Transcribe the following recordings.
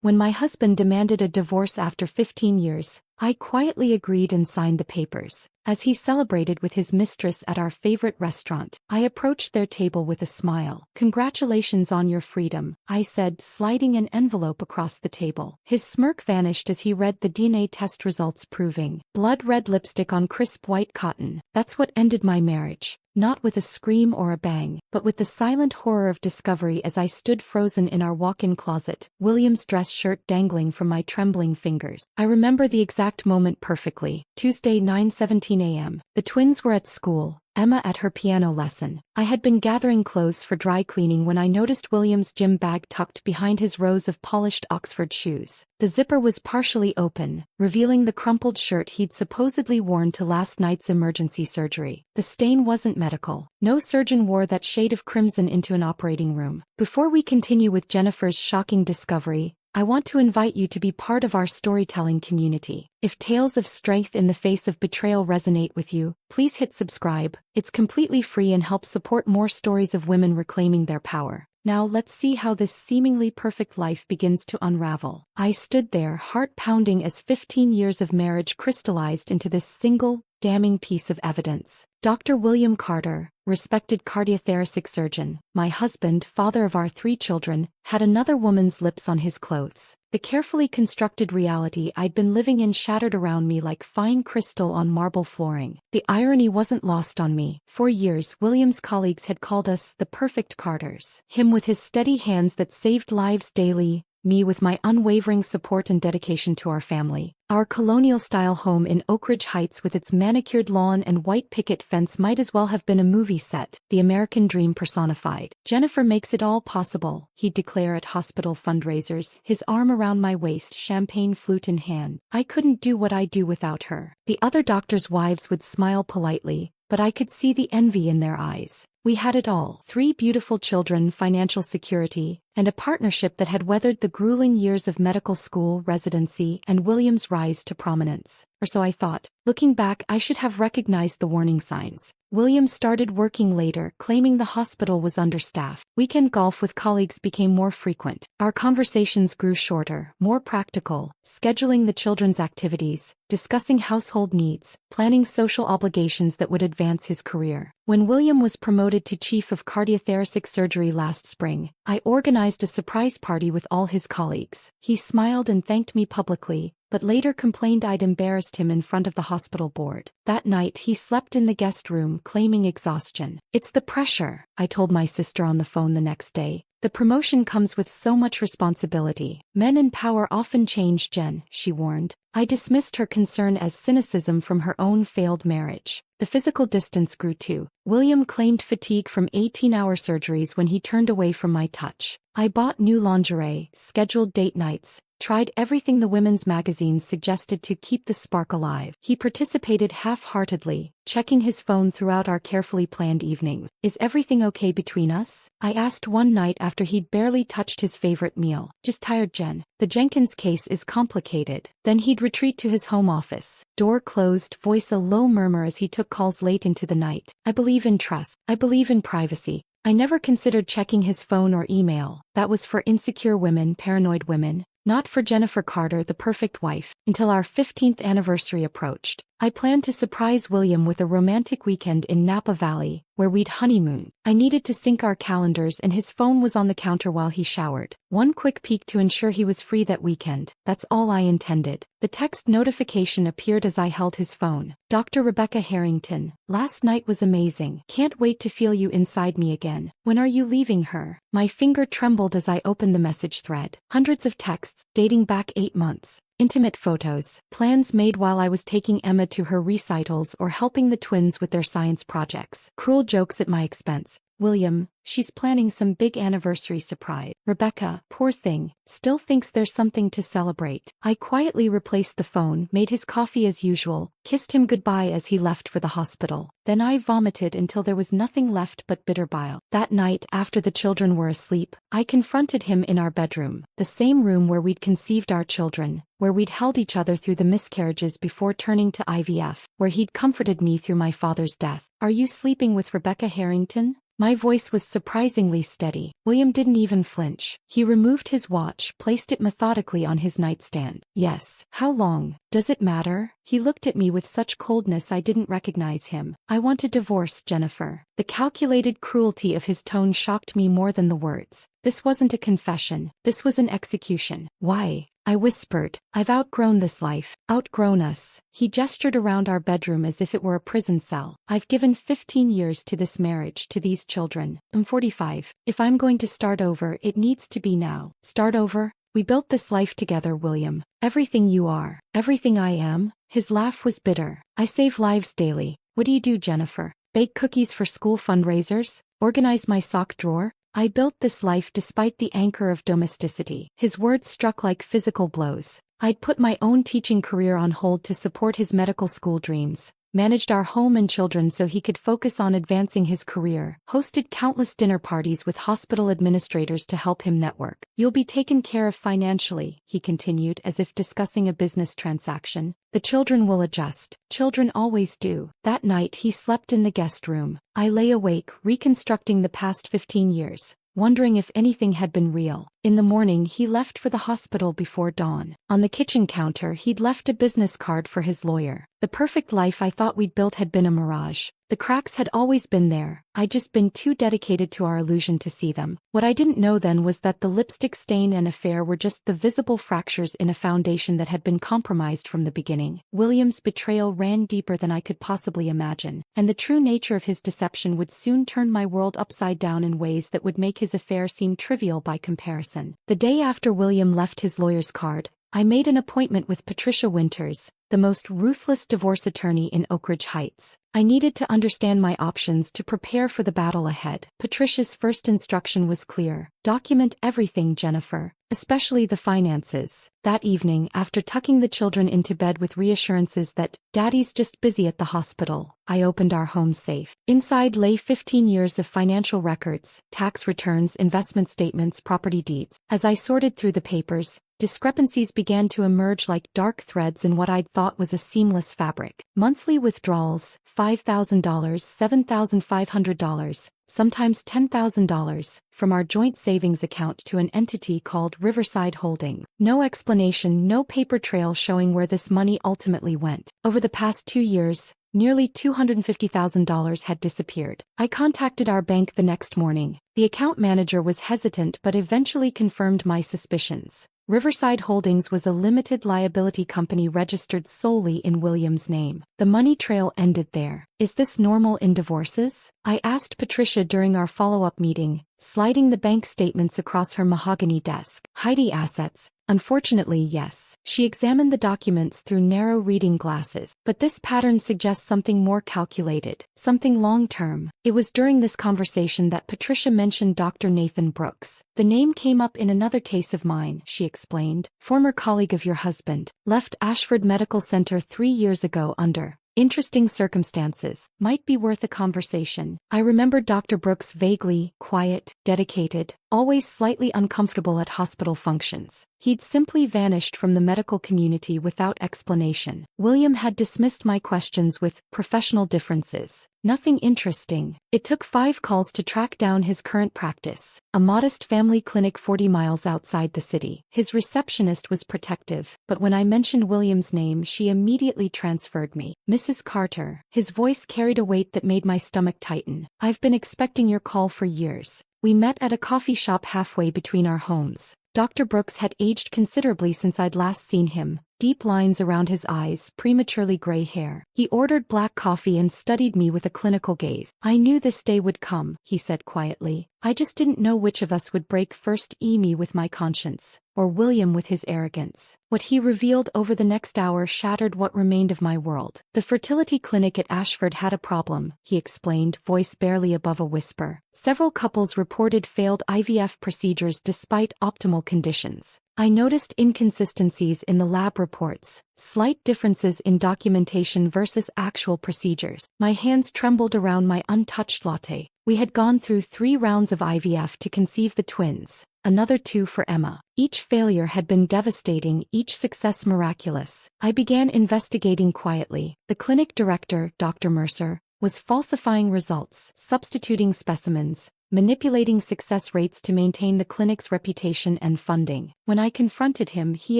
When my husband demanded a divorce after 15 years, I quietly agreed and signed the papers. As he celebrated with his mistress at our favorite restaurant, I approached their table with a smile. "Congratulations on your freedom," I said, sliding an envelope across the table. His smirk vanished as he read the DNA test results proving blood-red lipstick on crisp white cotton. That's what ended my marriage. Not with a scream or a bang, but with the silent horror of discovery as I stood frozen in our walk-in closet, William's dress shirt dangling from my trembling fingers. I remember the exact moment perfectly. Tuesday, 9:17 a.m. The twins were at school, Emma at her piano lesson. I had been gathering clothes for dry cleaning when I noticed William's gym bag tucked behind his rows of polished Oxford shoes. The zipper was partially open, revealing the crumpled shirt he'd supposedly worn to last night's emergency surgery. The stain wasn't medical. No surgeon wore that shade of crimson into an operating room. Before we continue with Jennifer's shocking discovery, I want to invite you to be part of our storytelling community. If tales of strength in the face of betrayal resonate with you, please hit subscribe. It's completely free and helps support more stories of women reclaiming their power. Now let's see how this seemingly perfect life begins to unravel. I stood there, heart pounding, as 15 years of marriage crystallized into this single, damning piece of evidence. Dr. William Carter, respected cardiothoracic surgeon, my husband, father of our 3 children, had another woman's lips on his clothes. The carefully constructed reality I'd been living in shattered around me like fine crystal on marble flooring. The irony wasn't lost on me. For years, William's colleagues had called us the perfect Carters. Him with his steady hands that saved lives daily, me with my unwavering support and dedication to our family. Our colonial-style home in Oak Ridge Heights with its manicured lawn and white picket fence might as well have been a movie set, the American dream personified. "Jennifer makes it all possible," he'd declare at hospital fundraisers, his arm around my waist, champagne flute in hand. "I couldn't do what I do without her." The other doctors' wives would smile politely, but I could see the envy in their eyes. We had it all: 3 beautiful children, financial security, and a partnership that had weathered the grueling years of medical school, residency, and William's rise to prominence. Or so I thought. Looking back, I should have recognized the warning signs. William started working later, claiming the hospital was understaffed. Weekend golf with colleagues became more frequent. Our conversations grew shorter, more practical, scheduling the children's activities, discussing household needs, planning social obligations that would advance his career. When William was promoted to chief of cardiothoracic surgery last spring, I organized a surprise party with all his colleagues. He smiled and thanked me publicly, but later complained I'd embarrassed him in front of the hospital board. That night he slept in the guest room, claiming exhaustion. "It's the pressure," I told my sister on the phone the next day. "The promotion comes with so much responsibility. Men in power often change, Jen," she warned. I dismissed her concern as cynicism from her own failed marriage. The physical distance grew too. William claimed fatigue from 18-hour surgeries when he turned away from my touch. I bought new lingerie, scheduled date nights, tried everything the women's magazines suggested to keep the spark alive. He participated half-heartedly, checking his phone throughout our carefully planned evenings. "Is everything okay between us?" I asked one night after he'd barely touched his favorite meal. "Just tired, Jen. The Jenkins case is complicated." Then he'd retreat to his home office, door closed, voice a low murmur as he took calls late into the night. I believe in trust. I believe in privacy. I never considered checking his phone or email. That was for insecure women, paranoid women. Not for Jennifer Carter, the perfect wife. Until our 15th anniversary approached, I planned to surprise William with a romantic weekend in Napa Valley, where we'd honeymoon. I needed to sync our calendars, and his phone was on the counter while he showered. One quick peek to ensure he was free that weekend. That's all I intended. The text notification appeared as I held his phone. "Dr. Rebecca Harrington, last night was amazing. Can't wait to feel you inside me again. When are you leaving her?" My finger trembled as I opened the message thread. Hundreds of texts, dating back 8 months. Intimate photos, plans made while I was taking Emma to her recitals or helping the twins with their science projects. Cruel jokes at my expense. "William, she's planning some big anniversary surprise. Rebecca, poor thing, still thinks there's something to celebrate." I quietly replaced the phone, made his coffee as usual, kissed him goodbye as he left for the hospital. Then I vomited until there was nothing left but bitter bile. That night, after the children were asleep, I confronted him in our bedroom, the same room where we'd conceived our children, where we'd held each other through the miscarriages before turning to IVF, where he'd comforted me through my father's death. "Are you sleeping with Rebecca Harrington?" My voice was surprisingly steady. William didn't even flinch. He removed his watch, placed it methodically on his nightstand. Yes. How long? Does it matter? He looked at me with such coldness I didn't recognize him. I want a divorce, Jennifer. The calculated cruelty of his tone shocked me more than the words. This wasn't a confession. This was an execution. Why? I whispered. I've outgrown this life. Outgrown us. He gestured around our bedroom as if it were a prison cell. I've given 15 years to this marriage, to these children. I'm 45. If I'm going to start over, it needs to be now. Start over? We built this life together, William. Everything you are. Everything I am. His laugh was bitter. I save lives daily. What do you do, Jennifer? Bake cookies for school fundraisers? Organize my sock drawer? I built this life despite the anchor of domesticity. His words struck like physical blows. I'd put my own teaching career on hold to support his medical school dreams, managed our home and children so he could focus on advancing his career, hosted countless dinner parties with hospital administrators to help him network. You'll be taken care of financially, he continued as if discussing a business transaction. The children will adjust. Children always do. That night he slept in the guest room. I lay awake, reconstructing the past 15 years, wondering if anything had been real. In the morning he left for the hospital before dawn. On the kitchen counter he'd left a business card for his lawyer. The perfect life I thought we'd built had been a mirage. The cracks had always been there. I'd just been too dedicated to our illusion to see them. What I didn't know then was that the lipstick stain and affair were just the visible fractures in a foundation that had been compromised from the beginning. William's betrayal ran deeper than I could possibly imagine, and the true nature of his deception would soon turn my world upside down in ways that would make his affair seem trivial by comparison. The day after William left his lawyer's card, I made an appointment with Patricia Winters, the most ruthless divorce attorney in Oak Ridge Heights. I needed to understand my options to prepare for the battle ahead. Patricia's first instruction was clear. Document everything, Jennifer, especially the finances. That evening, after tucking the children into bed with reassurances that Daddy's just busy at the hospital, I opened our home safe. Inside lay 15 years of financial records, tax returns, investment statements, property deeds. As I sorted through the papers, discrepancies began to emerge like dark threads in what I'd thought was a seamless fabric. Monthly withdrawals, $5,000, $7,500, sometimes $10,000, from our joint savings account to an entity called Riverside Holdings. No explanation, no paper trail showing where this money ultimately went. Over the past 2 years, nearly $250,000 had disappeared. I contacted our bank the next morning. The account manager was hesitant but eventually confirmed my suspicions. Riverside Holdings was a limited liability company registered solely in William's name. The money trail ended there. Is this normal in divorces? I asked Patricia during our follow-up meeting, sliding the bank statements across her mahogany desk. Heidi assets. Unfortunately, yes. She examined the documents through narrow reading glasses. But this pattern suggests something more calculated, something long-term. It was during this conversation that Patricia mentioned Dr. Nathan Brooks. The name came up in another case of mine, she explained. Former colleague of your husband. Left Ashford Medical Center 3 years ago under interesting circumstances. Might be worth a conversation. I remembered Dr. Brooks vaguely, quiet, dedicated, always slightly uncomfortable at hospital functions. He'd simply vanished from the medical community without explanation. William had dismissed my questions with professional differences. Nothing interesting. It took 5 calls to track down his current practice, a modest family clinic 40 miles outside the city. His receptionist was protective, but when I mentioned William's name, she immediately transferred me. Mrs. Carter. His voice carried a weight that made my stomach tighten. I've been expecting your call for years. We met at a coffee shop halfway between our homes. Dr. Brooks had aged considerably since I'd last seen him. Deep lines around his eyes, prematurely gray hair. He ordered black coffee and studied me with a clinical gaze. I knew this day would come, he said quietly. I just didn't know which of us would break first, me with my conscience, or William with his arrogance. What he revealed over the next hour shattered what remained of my world. The fertility clinic at Ashford had a problem, he explained, voice barely above a whisper. Several couples reported failed IVF procedures despite optimal conditions. I noticed inconsistencies in the lab reports, slight differences in documentation versus actual procedures. My hands trembled around my untouched latte. We had gone through 3 rounds of IVF to conceive the twins, another 2 for Emma. Each failure had been devastating, each success miraculous. I began investigating quietly. The clinic director, Dr. Mercer, was falsifying results, substituting specimens, manipulating success rates to maintain the clinic's reputation and funding. When I confronted him, he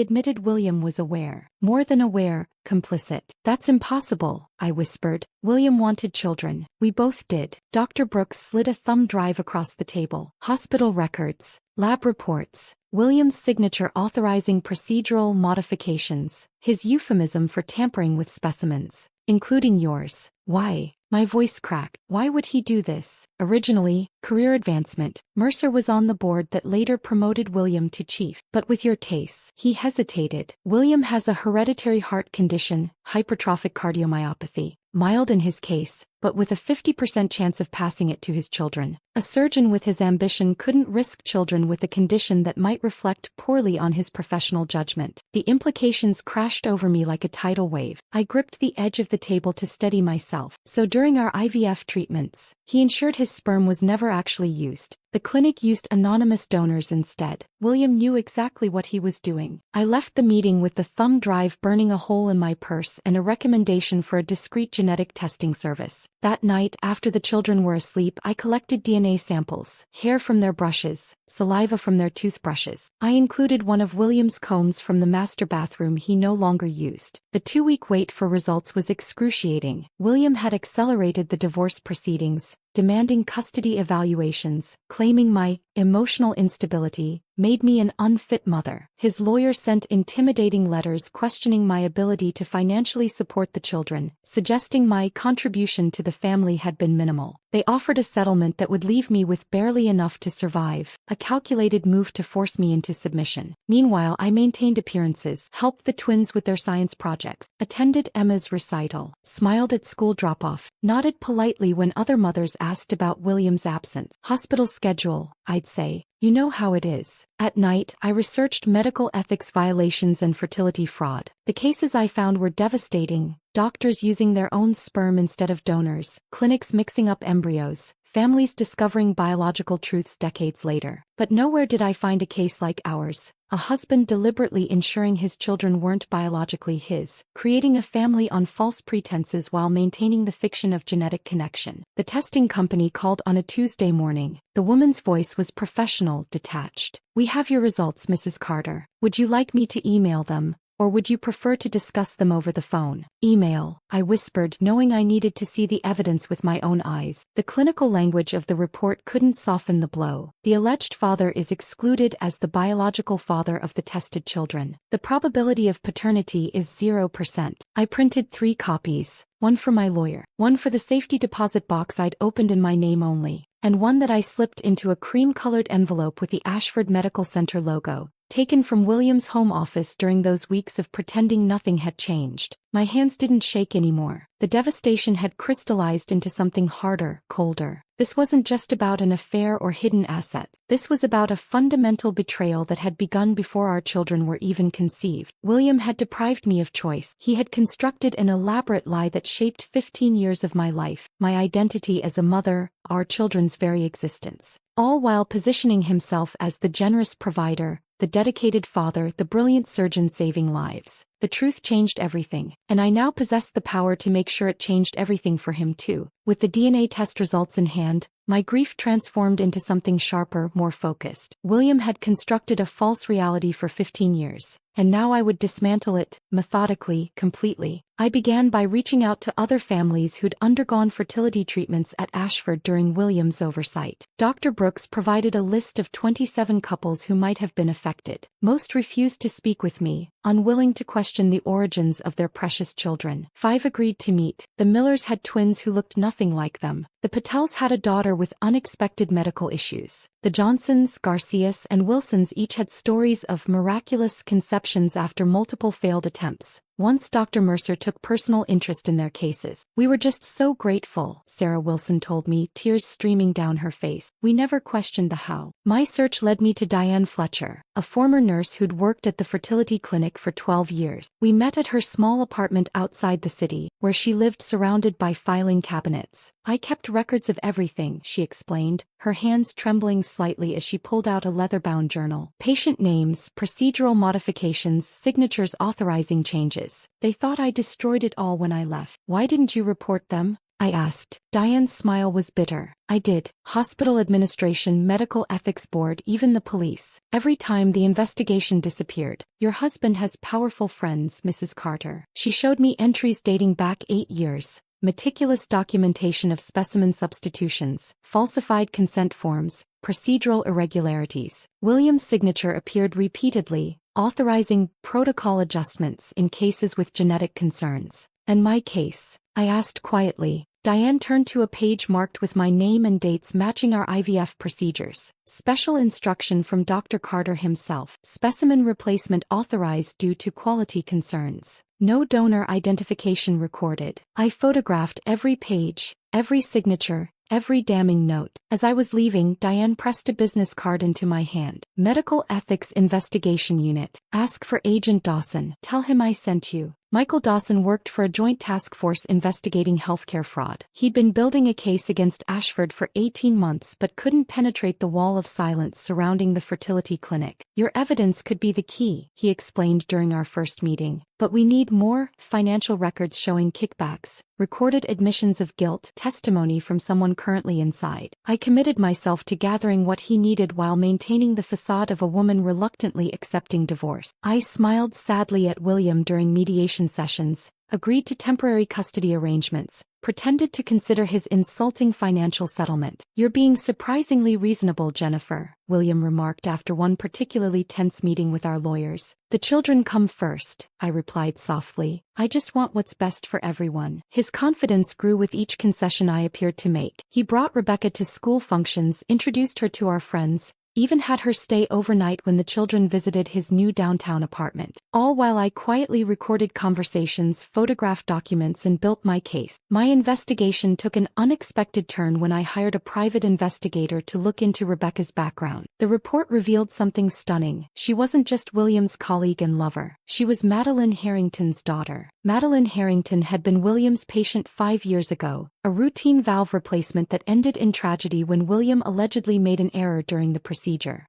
admitted William was aware. More than aware, complicit. That's impossible, I whispered. William wanted children. We both did. Dr. Brooks slid a thumb drive across the table. Hospital records, lab reports, William's signature authorizing procedural modifications, his euphemism for tampering with specimens, including yours. Why? My voice cracked. Why would he do this? Originally, career advancement. Mercer was on the board that later promoted William to chief. But with your tastes, he hesitated. William has a hereditary heart condition, hypertrophic cardiomyopathy. Mild in his case, but with a 50% chance of passing it to his children. A surgeon with his ambition couldn't risk children with a condition that might reflect poorly on his professional judgment. The implications crashed over me like a tidal wave. I gripped the edge of the table to steady myself. So during our IVF treatments, he ensured his sperm was never actually used. The clinic used anonymous donors instead. William knew exactly what he was doing. I left the meeting with the thumb drive burning a hole in my purse and a recommendation for a discreet genetic testing service. That night, after the children were asleep, I collected DNA samples, hair from their brushes, saliva from their toothbrushes. I included one of William's combs from the master bathroom he no longer used. The 2-week wait for results was excruciating. William had accelerated the divorce proceedings, demanding custody evaluations, claiming my emotional instability made me an unfit mother. His lawyer sent intimidating letters questioning my ability to financially support the children, suggesting my contribution to the family had been minimal. They offered a settlement that would leave me with barely enough to survive, a calculated move to force me into submission. Meanwhile, I maintained appearances, helped the twins with their science projects, attended Emma's recital, smiled at school drop-offs, nodded politely when other mothers asked about William's absence. Hospital schedule, I'd say. You know how it is. At night, I researched medical ethics violations and fertility fraud. The cases I found were devastating. Doctors using their own sperm instead of donors, clinics mixing up embryos, families discovering biological truths decades later. But nowhere did I find a case like ours. A husband deliberately ensuring his children weren't biologically his, creating a family on false pretenses while maintaining the fiction of genetic connection. The testing company called on a Tuesday morning. The woman's voice was professional, detached. "We have your results, Mrs. Carter. Would you like me to email them? Or would you prefer to discuss them over the phone?" "Email," I whispered, knowing I needed to see the evidence with my own eyes. The clinical language of the report couldn't soften the blow. The alleged father is excluded as the biological father of the tested children. The probability of paternity is 0%. I printed 3 copies, one for my lawyer, one for the safety deposit box I'd opened in my name only, and one that I slipped into a cream-colored envelope with the Ashford Medical Center logo, taken from William's home office during those weeks of pretending nothing had changed. My hands didn't shake anymore. The devastation had crystallized into something harder, colder. This wasn't just about an affair or hidden assets. This was about a fundamental betrayal that had begun before our children were even conceived. William had deprived me of choice. He had constructed an elaborate lie that shaped 15 years of my life, my identity as a mother, our children's very existence. All while positioning himself as the generous provider, the dedicated father, the brilliant surgeon saving lives. The truth changed everything, and I now possessed the power to make sure it changed everything for him too. With the DNA test results in hand, my grief transformed into something sharper, more focused. William had constructed a false reality for 15 years, and now I would dismantle it, methodically, completely. I began by reaching out to other families who'd undergone fertility treatments at Ashford during William's oversight. Dr. Brooks provided a list of 27 couples who might have been affected. Most refused to speak with me, unwilling to question the origins of their precious children. 5 agreed to meet. The Millers had twins who looked nothing like them. The Patels had a daughter with unexpected medical issues. The Johnsons, Garcias, and Wilsons each had stories of miraculous conceptions after multiple failed attempts. Once Dr. Mercer took personal interest in their cases. "We were just so grateful," Sarah Wilson told me, tears streaming down her face. "We never questioned the how." My search led me to Diane Fletcher, a former nurse who'd worked at the fertility clinic for 12 years. We met at her small apartment outside the city, where she lived surrounded by filing cabinets. "I kept records of everything," she explained, her hands trembling slightly as she pulled out a leather-bound journal. "Patient names, procedural modifications, signatures authorizing changes. They thought I destroyed it all when I left." "Why didn't you report them?" I asked. Diane's smile was bitter. I did. Hospital administration, medical ethics board, even the police. Every time the investigation disappeared. Your husband has powerful friends, Mrs. Carter. She showed me entries dating back 8 years. Meticulous documentation of specimen substitutions, falsified consent forms, procedural irregularities. William's signature appeared repeatedly, authorizing protocol adjustments in cases with genetic concerns. And my case? I asked quietly. Diane turned to a page marked with my name and dates matching our IVF procedures. Special instruction from Dr. Carter himself. Specimen replacement authorized due to quality concerns. No donor identification recorded. I photographed every page, every signature, every damning note. As I was leaving, Diane pressed a business card into my hand. Medical Ethics Investigation Unit. Ask for Agent Dawson. Tell him I sent you. Michael Dawson worked for a joint task force investigating healthcare fraud. He'd been building a case against Ashford for 18 months but couldn't penetrate the wall of silence surrounding the fertility clinic. Your evidence could be the key, he explained during our first meeting. But we need more financial records showing kickbacks, recorded admissions of guilt, testimony from someone currently inside. I committed myself to gathering what he needed while maintaining the facade of a woman reluctantly accepting divorce. I smiled sadly at William during mediation sessions, agreed to temporary custody arrangements, pretended to consider his insulting financial settlement. You're being surprisingly reasonable, Jennifer, William remarked after one particularly tense meeting with our lawyers. The children come first, I replied softly. I just want what's best for everyone. His confidence grew with each concession I appeared to make. He brought Rebecca to school functions, introduced her to our friends, even had her stay overnight when the children visited his new downtown apartment. All while I quietly recorded conversations, photographed documents, and built my case. My investigation took an unexpected turn when I hired a private investigator to look into Rebecca's background. The report revealed something stunning. She wasn't just William's colleague and lover. She was Madeline Harrington's daughter. Madeline Harrington had been William's patient 5 years ago, a routine valve replacement that ended in tragedy when William allegedly made an error during the procedure.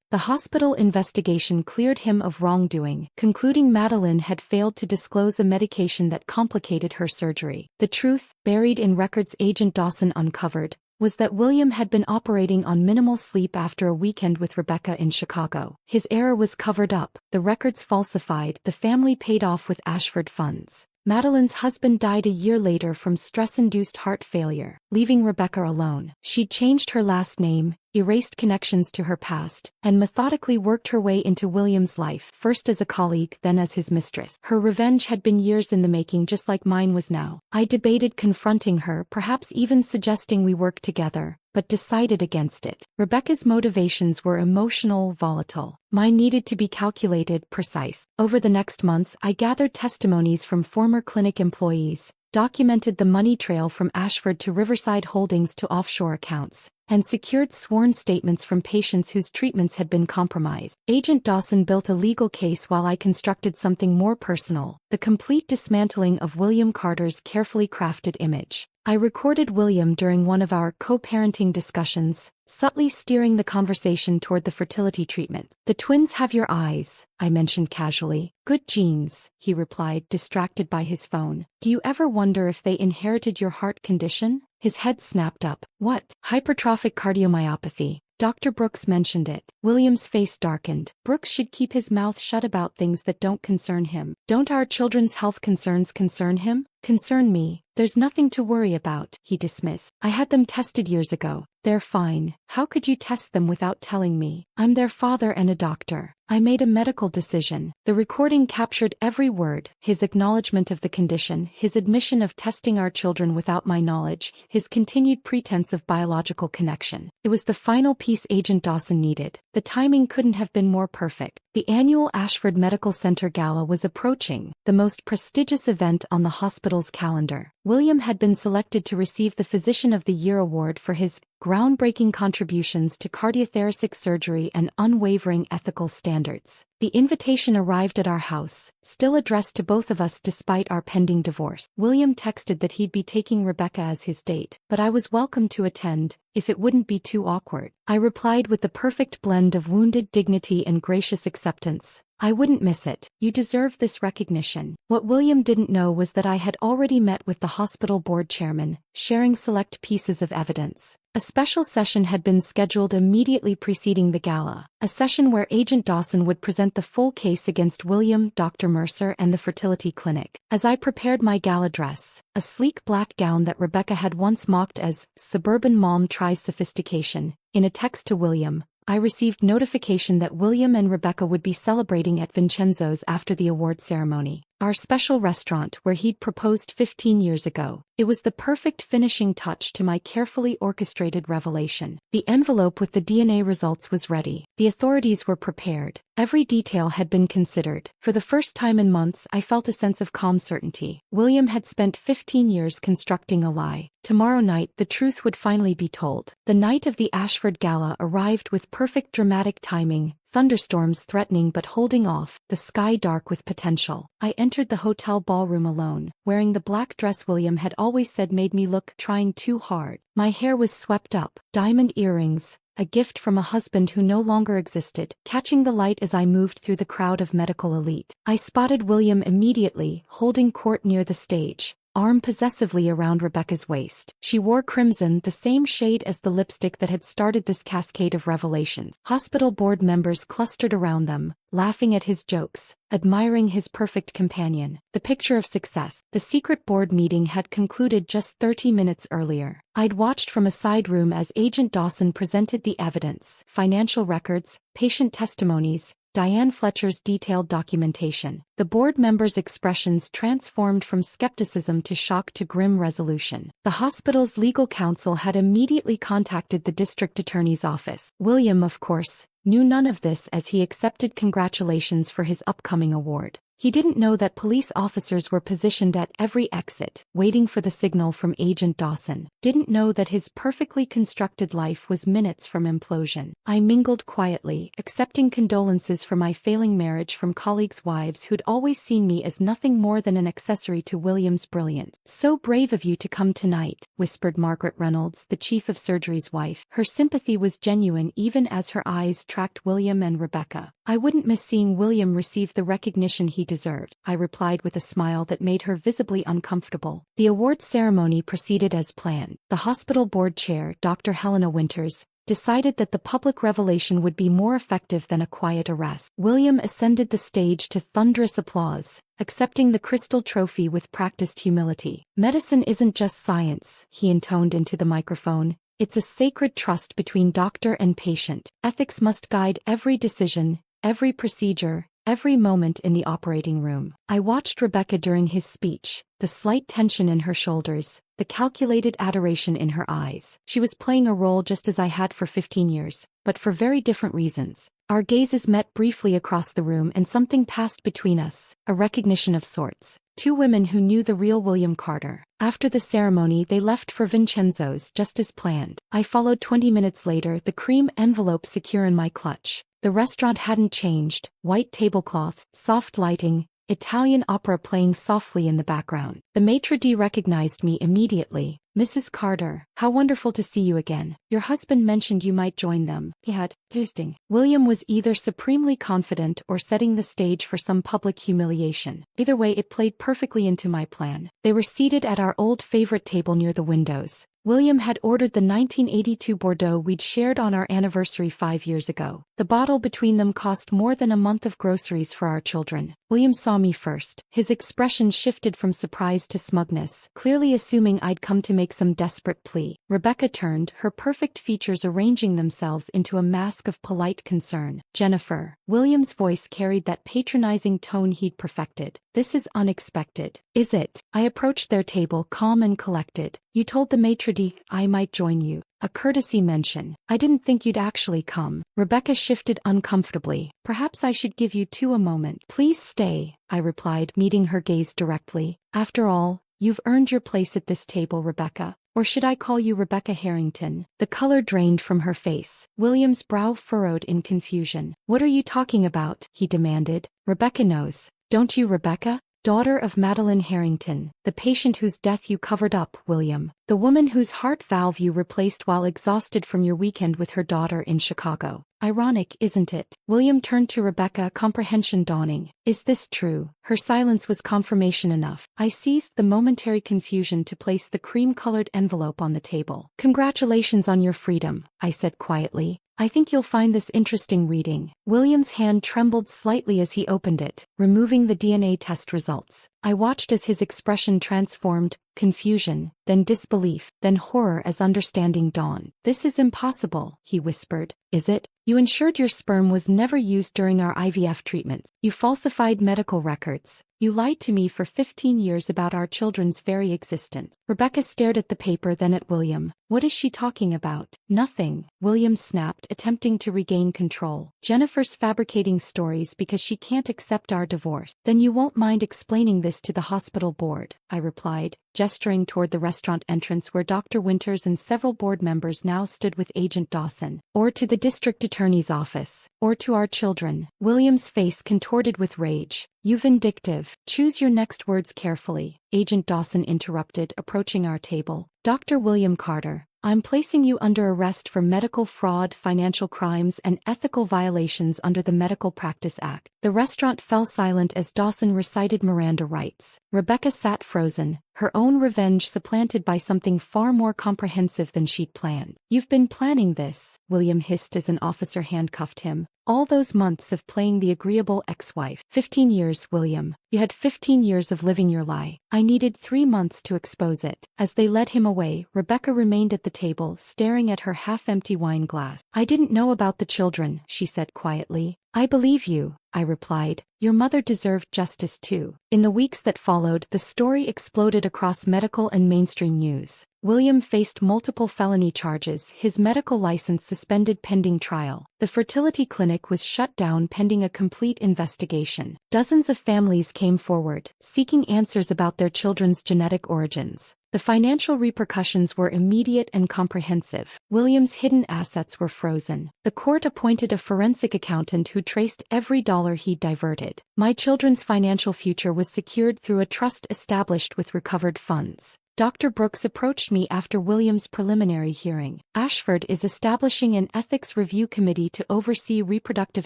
The hospital investigation cleared him of wrongdoing, concluding Madeline had failed to disclose a medication that complicated her surgery. The truth, buried in records Agent Dawson uncovered, was that William had been operating on minimal sleep after a weekend with Rebecca in Chicago. His error was covered up, the records falsified, the family paid off with Ashford funds. Madeline's husband died a year later from stress-induced heart failure, leaving Rebecca alone. She'd changed her last name, erased connections to her past, and methodically worked her way into William's life, first as a colleague, then as his mistress. Her revenge had been years in the making, just like mine was now. I debated confronting her, perhaps even suggesting we work together, but decided against it. Rebecca's motivations were emotional, volatile. Mine needed to be calculated, precise. Over the next month, I gathered testimonies from former clinic employees, documented the money trail from Ashford to Riverside Holdings to offshore accounts, and secured sworn statements from patients whose treatments had been compromised. Agent Dawson built a legal case while I constructed something more personal, the complete dismantling of William Carter's carefully crafted image. I recorded William during one of our co-parenting discussions, subtly steering the conversation toward the fertility treatment. The twins have your eyes, I mentioned casually. Good genes, he replied, distracted by his phone. Do you ever wonder if they inherited your heart condition? His head snapped up. What? Hypertrophic cardiomyopathy. Dr. Brooks mentioned it. William's face darkened. Brooks should keep his mouth shut about things that don't concern him. Don't our children's health concerns concern him? Concern me. There's nothing to worry about, he dismissed. I had them tested years ago. They're fine. How could you test them without telling me? I'm their father and a doctor. I made a medical decision. The recording captured every word, his acknowledgement of the condition, his admission of testing our children without my knowledge, his continued pretense of biological connection. It was the final piece Agent Dawson needed. The timing couldn't have been more perfect. The annual Ashford Medical Center Gala was approaching, the most prestigious event on the hospital's calendar. William had been selected to receive the Physician of the Year award for his groundbreaking contributions to cardiothoracic surgery and unwavering ethical standards. The invitation arrived at our house, still addressed to both of us despite our pending divorce. William texted that he'd be taking Rebecca as his date, but I was welcome to attend, if it wouldn't be too awkward. I replied with the perfect blend of wounded dignity and gracious acceptance. I wouldn't miss it. You deserve this recognition. What William didn't know was that I had already met with the hospital board chairman, sharing select pieces of evidence. A special session had been scheduled immediately preceding the gala, a session where Agent Dawson would present the full case against William, Dr. Mercer, and the fertility clinic. As I prepared my gala dress, a sleek black gown that Rebecca had once mocked as "suburban mom tries sophistication," in a text to William, I received notification that William and Rebecca would be celebrating at Vincenzo's after the award ceremony, our special restaurant where he'd proposed 15 years ago. It was the perfect finishing touch to my carefully orchestrated revelation. The envelope with the DNA results was ready. The authorities were prepared. Every detail had been considered. For the first time in months, I felt a sense of calm certainty. William had spent 15 years constructing a lie. Tomorrow night, the truth would finally be told. The night of the Ashford Gala arrived with perfect dramatic timing. Thunderstorms threatening but holding off, the sky dark with potential. I entered the hotel ballroom alone, wearing the black dress William had always said made me look trying too hard. My hair was swept up, diamond earrings, a gift from a husband who no longer existed, catching the light as I moved through the crowd of medical elite. I spotted William immediately, holding court near the stage, arm possessively around Rebecca's waist. She wore crimson, the same shade as the lipstick that had started this cascade of revelations. Hospital board members clustered around them, laughing at his jokes, admiring his perfect companion, the picture of success. The secret board meeting had concluded just 30 minutes earlier. I'd watched from a side room as Agent Dawson presented the evidence, financial records, patient testimonies, Diane Fletcher's detailed documentation. The board members' expressions transformed from skepticism to shock to grim resolution. The hospital's legal counsel had immediately contacted the district attorney's office. William, of course, knew none of this as he accepted congratulations for his upcoming award. He didn't know that police officers were positioned at every exit, waiting for the signal from Agent Dawson. Didn't know that his perfectly constructed life was minutes from implosion. I mingled quietly, accepting condolences for my failing marriage from colleagues' wives who'd always seen me as nothing more than an accessory to William's brilliance. "So brave of you to come tonight," whispered Margaret Reynolds, the chief of surgery's wife. Her sympathy was genuine even as her eyes tracked William and Rebecca. "I wouldn't miss seeing William receive the recognition he deserved," I replied with a smile that made her visibly uncomfortable. The awards ceremony proceeded as planned. The hospital board chair, Dr. Helena Winters, decided that the public revelation would be more effective than a quiet arrest. William ascended the stage to thunderous applause, accepting the crystal trophy with practiced humility. "Medicine isn't just science," he intoned into the microphone. "It's a sacred trust between doctor and patient. Ethics must guide every decision, every procedure, every moment in the operating room." I watched Rebecca during his speech, the slight tension in her shoulders, the calculated adoration in her eyes. She was playing a role just as I had for 15 years, but for very different reasons. Our gazes met briefly across the room and something passed between us, a recognition of sorts. Two women who knew the real William Carter. After the ceremony they left for Vincenzo's just as planned. I followed 20 minutes later, the cream envelope secure in my clutch. The restaurant hadn't changed, white tablecloths, soft lighting, Italian opera playing softly in the background. The maitre d' recognized me immediately. "Mrs. Carter, how wonderful to see you again. Your husband mentioned you might join them." He had. Interesting. William was either supremely confident or setting the stage for some public humiliation. Either way, it played perfectly into my plan. They were seated at our old favorite table near the windows. William had ordered the 1982 Bordeaux we'd shared on our anniversary 5 years ago. The bottle between them cost more than a month of groceries for our children. William saw me first. His expression shifted from surprise to smugness, clearly assuming I'd come to make some desperate plea. Rebecca turned, her perfect features arranging themselves into a mask of polite concern. "Jennifer." William's voice carried that patronizing tone he'd perfected. "This is unexpected." "Is it?" I approached their table, calm and collected. "You told the maitre d' I might join you. A courtesy mention. I didn't think you'd actually come." Rebecca shifted uncomfortably. "Perhaps I should give you two a moment." "Please stay," I replied, meeting her gaze directly. "After all, you've earned your place at this table, Rebecca. Or should I call you Rebecca Harrington?" The color drained from her face. William's brow furrowed in confusion. "What are you talking about?" he demanded. "Rebecca knows. Don't you, Rebecca?" daughter of Madeline Harrington, the patient whose death you covered up, William. The woman whose heart valve you replaced while exhausted from your weekend with her daughter in Chicago. Ironic, isn't it? William turned to Rebecca, comprehension dawning. Is this true? Her silence was confirmation enough. I seized the momentary confusion to place the cream-colored envelope on the table. Congratulations on your freedom, I said quietly. I think you'll find this interesting reading. William's hand trembled slightly as he opened it, removing the DNA test results. I watched as his expression transformed, confusion, then disbelief, then horror as understanding dawned. This is impossible, he whispered. Is it? You ensured your sperm was never used during our IVF treatments. You falsified medical records. You lied to me for 15 years about our children's very existence. Rebecca stared at the paper, then at William. What is she talking about? Nothing, William snapped, attempting to regain control. Jennifer's fabricating stories because she can't accept our divorce. Then you won't mind explaining this to the hospital board, I replied, gesturing toward the restaurant entrance where Dr. Winters and several board members now stood with Agent Dawson. Or to the district attorney's office. Or to our children. William's face contorted with rage. You vindictive. Choose your next words carefully, Agent Dawson interrupted, approaching our table. Dr. William Carter, I'm placing you under arrest for medical fraud, financial crimes, and ethical violations under the Medical Practice Act. The restaurant fell silent as Dawson recited Miranda rights. Rebecca sat frozen, her own revenge supplanted by something far more comprehensive than she'd planned. You've been planning this, William hissed as an officer handcuffed him. All those months of playing the agreeable ex-wife. 15 years, William. You had 15 years of living your lie. I needed 3 months to expose it. As they led him away, Rebecca remained at the table, staring at her half-empty wine glass. I didn't know about the children, she said quietly. I believe you, I replied. Your mother deserved justice too. In the weeks that followed, the story exploded across medical and mainstream news. William faced multiple felony charges, his medical license suspended pending trial. The fertility clinic was shut down pending a complete investigation. Dozens of families came forward, seeking answers about their children's genetic origins. The financial repercussions were immediate and comprehensive. William's hidden assets were frozen. The court appointed a forensic accountant who traced every dollar he'd diverted. My children's financial future was secured through a trust established with recovered funds. Dr. Brooks approached me after William's preliminary hearing. Ashford is establishing an ethics review committee to oversee reproductive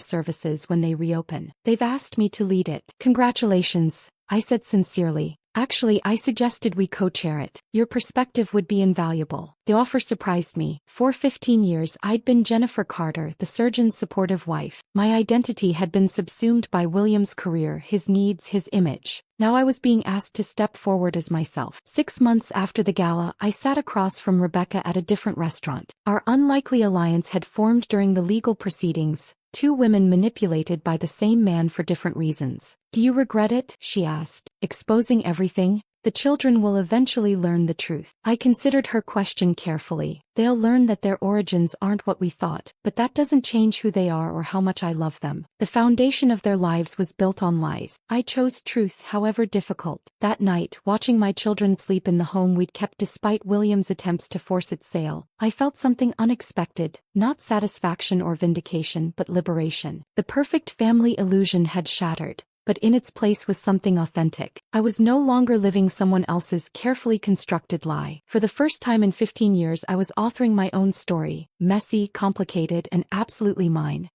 services when they reopen. They've asked me to lead it. Congratulations, I said sincerely. Actually, I suggested we co-chair it. Your perspective would be invaluable. The offer surprised me. For 15 years, I'd been Jennifer Carter, the surgeon's supportive wife. My identity had been subsumed by William's career, his needs, his image. Now I was being asked to step forward as myself. 6 months after the gala, I sat across from Rebecca at a different restaurant. Our unlikely alliance had formed during the legal proceedings. 2 women manipulated by the same man for different reasons. Do you regret it? She asked. Exposing everything? The children will eventually learn the truth. I considered her question carefully. They'll learn that their origins aren't what we thought, but that doesn't change who they are or how much I love them. The foundation of their lives was built on lies. I chose truth, however difficult. That night, watching my children sleep in the home we'd kept despite William's attempts to force its sale, I felt something unexpected, not satisfaction or vindication, but liberation. The perfect family illusion had shattered. But in its place was something authentic. I was no longer living someone else's carefully constructed lie. For the first time in 15 years, I was authoring my own story, messy, complicated, and absolutely mine.